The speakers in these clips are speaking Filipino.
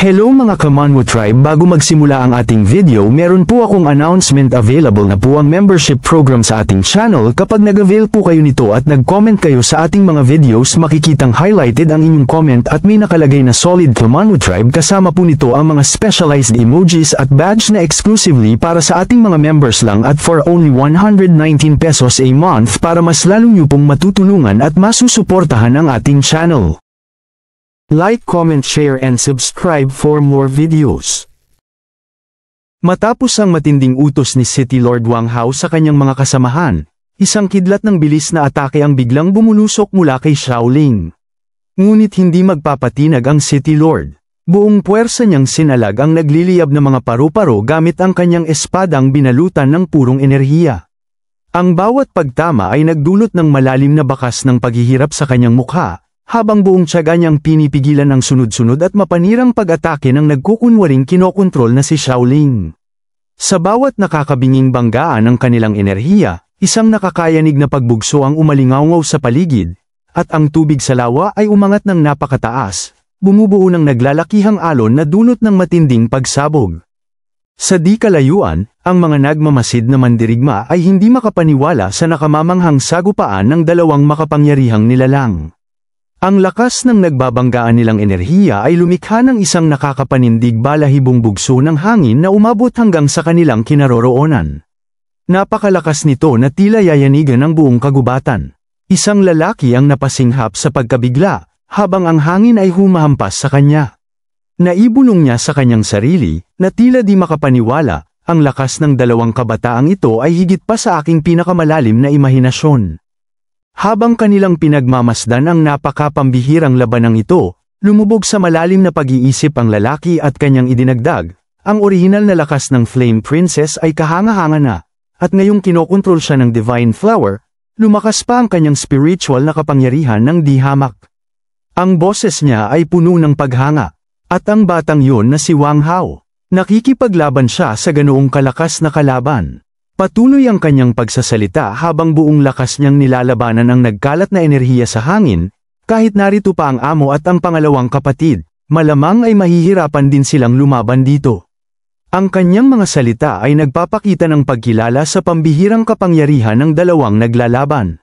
Hello mga Kamanwo Tribe, bago magsimula ang ating video meron po akong announcement. Available na po ang membership program sa ating channel. Kapag nag-avail po kayo nito at nag-comment kayo sa ating mga videos, makikitang highlighted ang inyong comment at may nakalagay na solid Kamanwo Tribe. Kasama po nito ang mga specialized emojis at badge na exclusively para sa ating mga members lang at for only 119 pesos a month para mas lalo nyo pong matutulungan at masusuportahan ang ating channel. Like, comment, share and subscribe for more videos. Matapos ang matinding utos ni City Lord Wang Hao sa kanyang mga kasamahan, isang kidlat ng bilis na atake ang biglang bumulusok mula kay Xiaoling. Ngunit hindi magpapatinag ang City Lord. Buong puwersa niyang sinalag ang nagliliyab na mga paru-paro gamit ang kanyang espadang binalutan ng purong enerhiya. Ang bawat pagtama ay nagdulot ng malalim na bakas ng paghihirap sa kanyang mukha, habang buong tiyaga niyang pinipigilan ang sunod-sunod at mapanirang pag-atake ng nagkukunwaring kinokontrol na si Xiaoling. Sa bawat nakakabinging banggaan ng kanilang enerhiya, isang nakakayanig na pagbugso ang umalingawngaw sa paligid, at ang tubig sa lawa ay umangat ng napakataas, bumubuo ng naglalakihang alon na dulot ng matinding pagsabog. Sa di kalayuan, ang mga nagmamasid na mandirigma ay hindi makapaniwala sa nakamamanghang sagupaan ng dalawang makapangyarihang nilalang. Ang lakas ng nagbabanggaan nilang enerhiya ay lumikha ng isang nakakapanindig balahibong bugso ng hangin na umabot hanggang sa kanilang kinaroroonan. Napakalakas nito na tila yayanigan ng buong kagubatan. Isang lalaki ang napasinghap sa pagkabigla, habang ang hangin ay humahampas sa kanya. Naibulong niya sa kanyang sarili, na tila di makapaniwala, ang lakas ng dalawang kabataang ito ay higit pa sa aking pinakamalalim na imahinasyon. Habang kanilang pinagmamasdan ang napakapambihirang labanang ito, lumubog sa malalim na pag-iisip ang lalaki at kanyang idinagdag, ang orihinal na lakas ng Flame Princess ay kahanga-hanga na, at ngayong kinokontrol siya ng Divine Flower, lumakas pa ang kanyang spiritual na kapangyarihan ng di hamak. Ang boses niya ay puno ng paghanga, at ang batang yun na si Wang Hao, nakikipaglaban siya sa ganoong kalakas na kalaban. Patuloy ang kanyang pagsasalita habang buong lakas niyang nilalabanan ang nagkalat na enerhiya sa hangin, kahit narito pa ang amo at ang pangalawang kapatid, malamang ay mahihirapan din silang lumaban dito. Ang kanyang mga salita ay nagpapakita ng pagkilala sa pambihirang kapangyarihan ng dalawang naglalaban.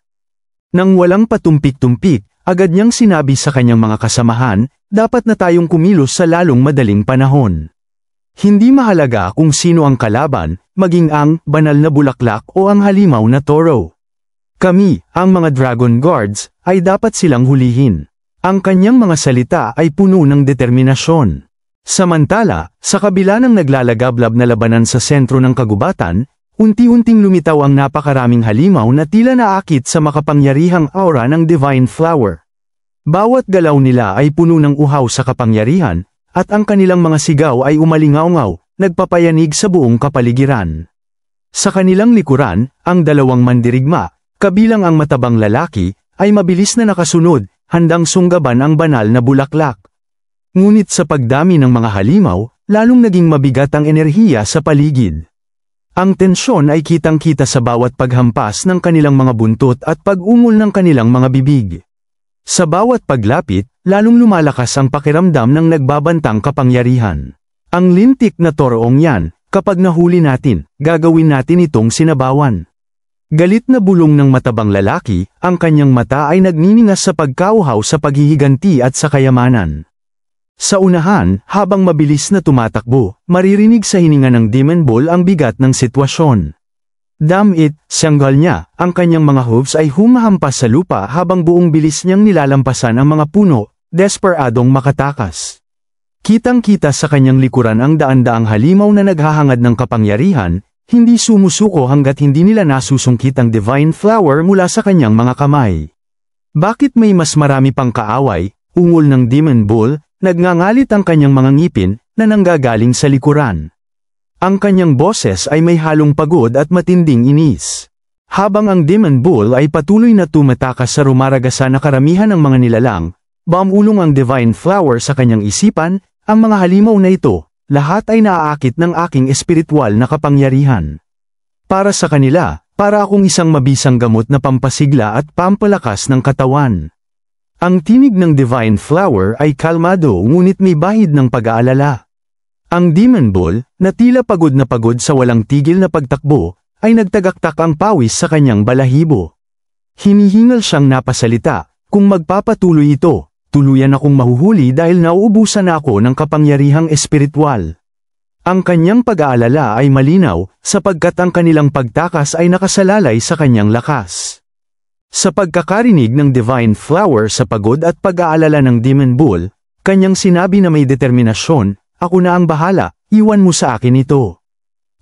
Nang walang patumpik-tumpik, agad niyang sinabi sa kanyang mga kasamahan, dapat na tayong kumilos sa lalong madaling panahon. Hindi mahalaga kung sino ang kalaban, maging ang banal na bulaklak o ang halimaw na toro. Kami, ang mga Dragon Guards, ay dapat silang hulihin. Ang kanyang mga salita ay puno ng determinasyon. Samantala, sa kabila ng naglalagablab na labanan sa sentro ng kagubatan, unti-unting lumitaw ang napakaraming halimaw na tila naakit sa makapangyarihang aura ng Divine Flower. Bawat galaw nila ay puno ng uhaw sa kapangyarihan, at ang kanilang mga sigaw ay umalingawngaw, nagpapayanig sa buong kapaligiran. Sa kanilang likuran, ang dalawang mandirigma, kabilang ang matabang lalaki, ay mabilis na nakasunod, handang sunggaban ang banal na bulaklak. Ngunit sa pagdami ng mga halimaw, lalong naging mabigat ang enerhiya sa paligid. Ang tensyon ay kitang-kita sa bawat paghampas ng kanilang mga buntot at pag-ungol ng kanilang mga bibig. Sa bawat paglapit, lalong lumalakas ang pakiramdam ng nagbabantang kapangyarihan. Ang lintik na toroong yan, kapag nahuli natin, gagawin natin itong sinabawan. Galit na bulong ng matabang lalaki, ang kanyang mata ay nagniningas sa pagkauhaw sa paghihiganti at sa kayamanan. Sa unahan, habang mabilis na tumatakbo, maririnig sa hininga ng Demon Bull ang bigat ng sitwasyon. Damit, siyanggal niya, ang kanyang mga hooves ay humahampas sa lupa habang buong bilis niyang nilalampasan ang mga puno, desperadong makatakas. Kitang-kita sa kanyang likuran ang daan-daang halimaw na naghahangad ng kapangyarihan, hindi sumusuko hanggat hindi nila nasusungkit ang Divine Flower mula sa kanyang mga kamay. Bakit may mas marami pang kaaway, ungol ng Demon Bull, nagngangalit ang kanyang mga ngipin, na nanggagaling sa likuran. Ang kanyang boses ay may halong pagod at matinding inis. Habang ang Demon Bull ay patuloy na tumatakas sa rumaragasan na karamihan ng mga nilalang, bumulong ang Divine Flower sa kanyang isipan, ang mga halimaw na ito, lahat ay naaakit ng aking espiritual na kapangyarihan. Para sa kanila, para akong isang mabisang gamot na pampasigla at pampalakas ng katawan. Ang tinig ng Divine Flower ay kalmado ngunit may bahid ng pag-aalala. Ang Demon Bull, na tila pagod na pagod sa walang tigil na pagtakbo, ay nagtagaktak ang pawis sa kanyang balahibo. Hinihingal siyang napasalita, kung magpapatuloy ito, tuluyan akong mahuhuli dahil nauubusan na ako ng kapangyarihang espiritual. Ang kanyang pag-aalala ay malinaw, sapagkat ang kanilang pagtakas ay nakasalalay sa kanyang lakas. Sa pagkakarinig ng Divine Flower sa pagod at pag-aalala ng Demon Bull, kanyang sinabi na may determinasyon, "Ako na ang bahala, iwan mo sa akin ito."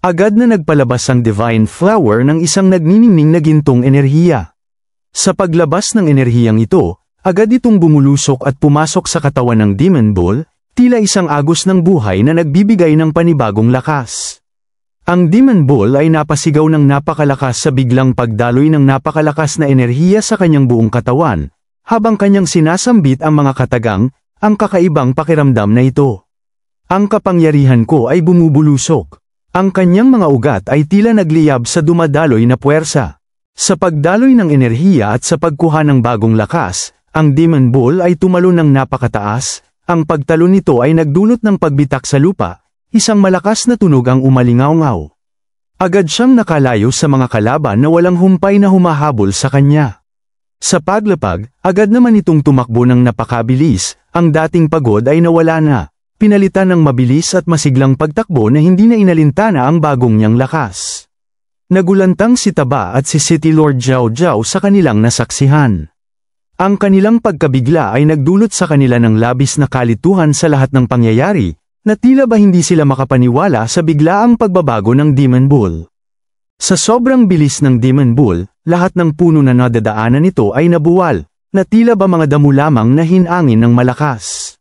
Agad na nagpalabas ang Divine Flower ng isang nagniningning na gintong enerhiya. Sa paglabas ng enerhiyang ito, agad itong bumulusok at pumasok sa katawan ng Demon Bull, tila isang agos ng buhay na nagbibigay ng panibagong lakas. Ang Demon Bull ay napasigaw ng napakalakas sa biglang pagdaloy ng napakalakas na enerhiya sa kanyang buong katawan, habang kanyang sinasambit ang mga katagang, ang kakaibang pakiramdam na ito. Ang kapangyarihan ko ay bumubulusok. Ang kanyang mga ugat ay tila nagliyab sa dumadaloy na puwersa. Sa pagdaloy ng enerhiya at sa pagkuha ng bagong lakas, ang Demon Bull ay tumalon ng napakataas. Ang pagtalon nito ay nagdulot ng pagbitak sa lupa, isang malakas na tunog ang umalingaw-ngaw. Agad siyang nakalayo sa mga kalaban na walang humpay na humahabol sa kanya. Sa paglapag, agad naman itong tumakbo ng napakabilis, ang dating pagod ay nawala na. Pinalitan ng mabilis at masiglang pagtakbo na hindi na inalintana ang bagong niyang lakas. Nagulantang si Taba at si City Lord Jiao Jiao sa kanilang nasaksihan. Ang kanilang pagkabigla ay nagdulot sa kanila ng labis na kalituhan sa lahat ng pangyayari, na tila ba hindi sila makapaniwala sa biglaang pagbabago ng Demon Bull. Sa sobrang bilis ng Demon Bull, lahat ng puno na nadadaanan nito ay nabuwal, na tila ba mga damo lamang na hinangin ng malakas.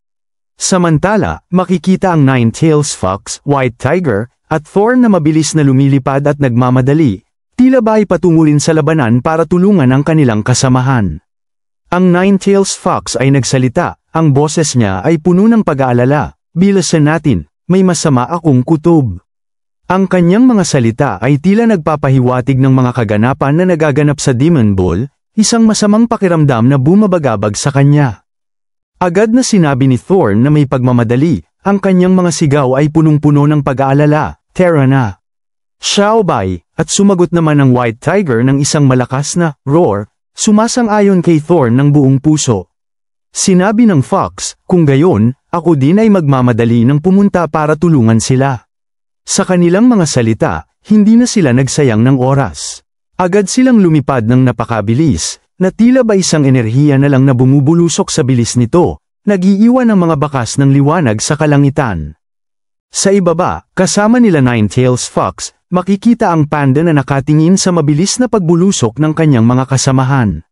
Samantala, makikita ang Nine-Tails Fox, White Tiger, at Thorn na mabilis na lumilipad at nagmamadali, tila ba ay patungo rin sa labanan para tulungan ang kanilang kasamahan. Ang Nine-Tails Fox ay nagsalita, ang boses niya ay puno ng pag-aalala, "Bilasan natin, may masama akong kutob." Ang kanyang mga salita ay tila nagpapahiwatig ng mga kaganapan na nagaganap sa Demon Bull, isang masamang pakiramdam na bumabagabag sa kanya. Agad na sinabi ni Thorn na may pagmamadali, ang kanyang mga sigaw ay punong-puno ng pag-aalala, "Tara na!" "Xiaobai," at sumagot naman ang White Tiger ng isang malakas na roar, sumasang-ayon kay Thorn ng buong puso. Sinabi ng Fox, "Kung gayon, ako din ay magmamadali ng pumunta para tulungan sila." Sa kanilang mga salita, hindi na sila nagsayang ng oras. Agad silang lumipad ng napakabilis, na tila ba isang enerhiya na lang na bumubulusok sa bilis nito, nag-iiwan ng mga bakas ng liwanag sa kalangitan. Sa ibaba, kasama nila Nine-Tails Fox, makikita ang panda na nakatingin sa mabilis na pagbulusok ng kanyang mga kasamahan.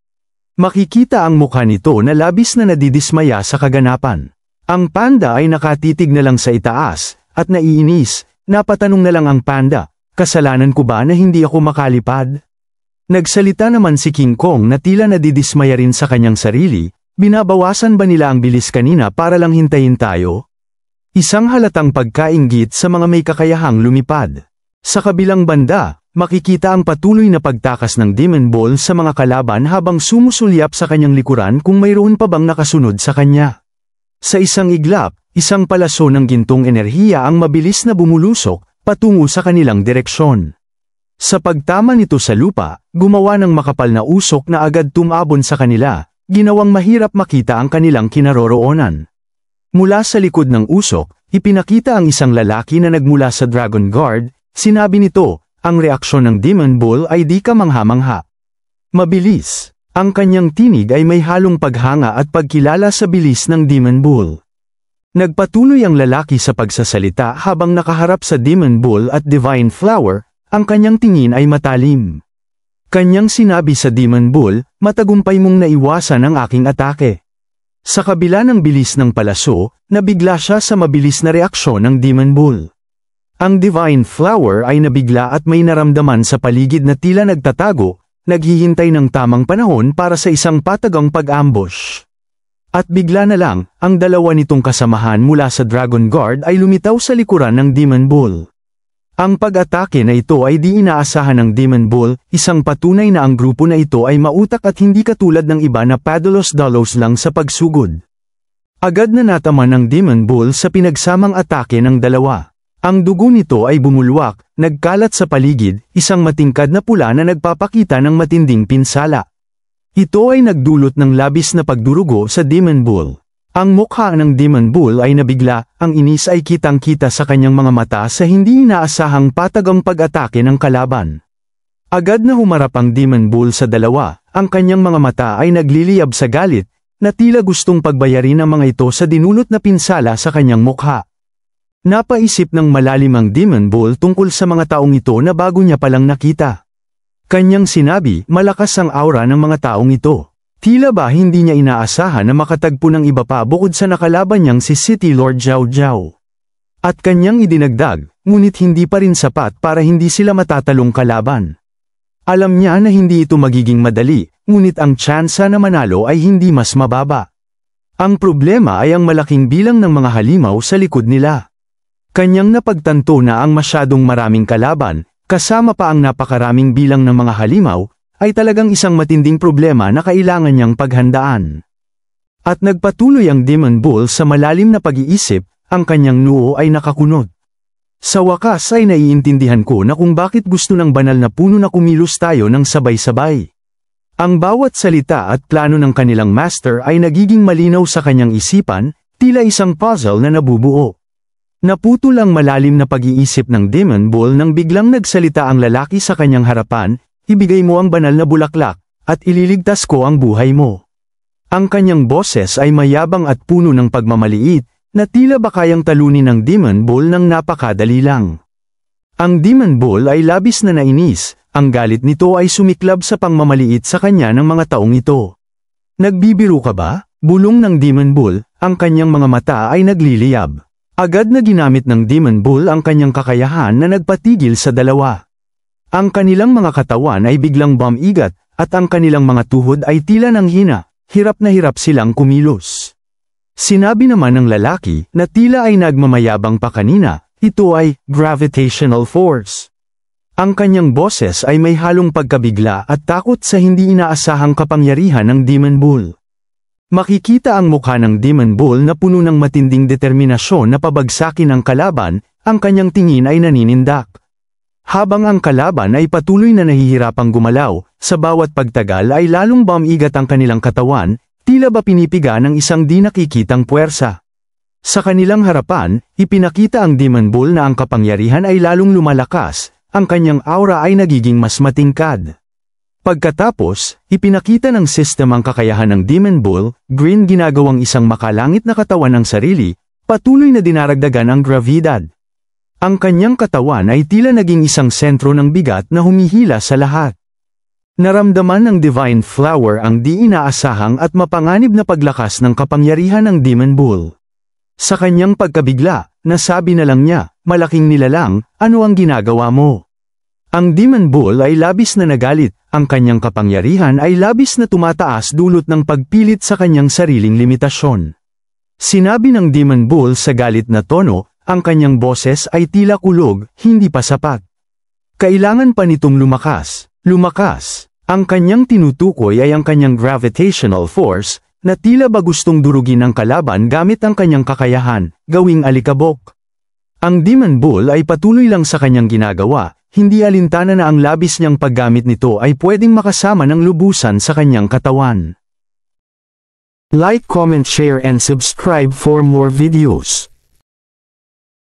Makikita ang mukha nito na labis na nadidismaya sa kaganapan. Ang panda ay nakatitig na lang sa itaas, at naiinis, napatanong na lang ang panda, "Kasalanan ko ba na hindi ako makalipad?" Nagsalita naman si King Kong na tila nadidismaya rin sa kanyang sarili, "Binabawasan ba nila ang bilis kanina para lang hintayin tayo?" Isang halatang pagkainggit sa mga may kakayahang lumipad. Sa kabilang banda, makikita ang patuloy na pagtakas ng Demon Bull sa mga kalaban habang sumusulyap sa kanyang likuran kung mayroon pa bang nakasunod sa kanya. Sa isang iglap, isang palaso ng gintong enerhiya ang mabilis na bumulusok, patungo sa kanilang direksyon. Sa pagtama nito sa lupa, gumawa ng makapal na usok na agad tumabon sa kanila, ginawang mahirap makita ang kanilang kinaroroonan. Mula sa likod ng usok, ipinakita ang isang lalaki na nagmula sa Dragon Guard, sinabi nito, ang reaksyon ng Demon Bull ay di kamangha-mangha. Mabilis. Ang kanyang tinig ay may halong paghanga at pagkilala sa bilis ng Demon Bull. Nagpatuloy ang lalaki sa pagsasalita habang nakaharap sa Demon Bull at Divine Flower, ang kanyang tingin ay matalim. Kanyang sinabi sa Demon Bull, "Matagumpay mong naiwasan ang aking atake." Sa kabila ng bilis ng palaso, nabigla siya sa mabilis na reaksyon ng Demon Bull. Ang Divine Flower ay nabigla at may naramdaman sa paligid na tila nagtatago, naghihintay ng tamang panahon para sa isang patagang pag-ambush. At bigla na lang, ang dalawa nitong kasamahan mula sa Dragon Guard ay lumitaw sa likuran ng Demon Bull. Ang pag-atake na ito ay di inaasahan ng Demon Bull, isang patunay na ang grupo na ito ay mautak at hindi katulad ng iba na padalos-dalos lang sa pagsugod. Agad na nataman ng Demon Bull sa pinagsamang atake ng dalawa. Ang dugo nito ay bumulwak, nagkalat sa paligid, isang matingkad na pula na nagpapakita ng matinding pinsala. Ito ay nagdulot ng labis na pagdurugo sa Demon Bull. Ang mukha ng Demon Bull ay nabigla, ang inis ay kitang-kita sa kanyang mga mata sa hindi inaasahang patagang pag-atake ng kalaban. Agad na humarap ang Demon Bull sa dalawa, ang kanyang mga mata ay nagliliyab sa galit, na tila gustong pagbayarin ang mga ito sa dinulot na pinsala sa kanyang mukha. Napaisip ng malalim ang Demon Bull tungkol sa mga taong ito na bago niya palang nakita. Kanyang sinabi, malakas ang aura ng mga taong ito. Tila ba hindi niya inaasahan na makatagpo ng iba pa bukod sa nakalaban niyang si City Lord Zhao Zhao. At kanyang idinagdag, ngunit hindi pa rin sapat para hindi sila matatalong kalaban. Alam niya na hindi ito magiging madali, ngunit ang tsansa na manalo ay hindi mas mababa. Ang problema ay ang malaking bilang ng mga halimaw sa likod nila. Kanyang napagtanto na ang masyadong maraming kalaban, kasama pa ang napakaraming bilang ng mga halimaw, ay talagang isang matinding problema na kailangan niyang paghandaan. At nagpatuloy ang Demon Bull sa malalim na pag-iisip, ang kanyang noo ay nakakunot. Sa wakas ay naiintindihan ko na kung bakit gusto ng banal na puno na kumilos tayo ng sabay-sabay. Ang bawat salita at plano ng kanilang master ay nagiging malinaw sa kanyang isipan, tila isang puzzle na nabubuo. Naputol ang malalim na pag-iisip ng Demon Bull nang biglang nagsalita ang lalaki sa kanyang harapan, ibigay mo ang banal na bulaklak, at ililigtas ko ang buhay mo. Ang kanyang boses ay mayabang at puno ng pagmamaliit, na tila ba kayang talunin ng Demon Bull ng napakadali lang. Ang Demon Bull ay labis na nainis, ang galit nito ay sumiklab sa pangmamaliit sa kanya ng mga taong ito. Nagbibiro ka ba? Bulong ng Demon Bull, ang kanyang mga mata ay nagliliyab. Agad na ginamit ng Demon Bull ang kanyang kakayahan na nagpatigil sa dalawa. Ang kanilang mga katawan ay biglang bumigat, at ang kanilang mga tuhod ay tila nanghina, hirap na hirap silang kumilos. Sinabi naman ng lalaki, na tila ay nagmamayabang pa kanina, ito ay gravitational force. Ang kanyang boses ay may halong pagkabigla at takot sa hindi inaasahang kapangyarihan ng Demon Bull. Makikita ang mukha ng Demon Bull na puno ng matinding determinasyon na pabagsakin ang kalaban, ang kanyang tingin ay naninindak. Habang ang kalaban ay patuloy na nahihirapang gumalaw, sa bawat pagtagal ay lalong bumigat ang kanilang katawan, tila ba pinipiga ng isang di nakikitang puwersa. Sa kanilang harapan, ipinakita ang Demon Bull na ang kapangyarihan ay lalong lumalakas, ang kanyang aura ay nagiging mas matingkad. Pagkatapos, ipinakita ng system ang kakayahan ng Demon Bull, Green ginagawang isang makalangit na katawan ng sarili, patuloy na dinaragdagan ang gravidad. Ang kanyang katawan ay tila naging isang sentro ng bigat na humihila sa lahat. Naramdaman ng Divine Flower ang di inaasahang at mapanganib na paglakas ng kapangyarihan ng Demon Bull. Sa kanyang pagkabigla, nasabi na lang niya, malaking nilalang, ano ang ginagawa mo? Ang Demon Bull ay labis na nagalit, ang kanyang kapangyarihan ay labis na tumataas dulot ng pagpilit sa kanyang sariling limitasyon. Sinabi ng Demon Bull sa galit na tono, ang kanyang boses ay tila kulog, hindi pa sapat. Kailangan pa nitong lumakas. Lumakas. Ang kanyang tinutukoy ay ang kanyang gravitational force, na tila ba gustong durugin ang kalaban gamit ang kanyang kakayahan, gawing alikabok. Ang Demon Bull ay patuloy lang sa kanyang ginagawa, hindi alintana na ang labis niyang paggamit nito ay pwedeng makasama ng lubusan sa kanyang katawan. Like, comment, share and subscribe for more videos.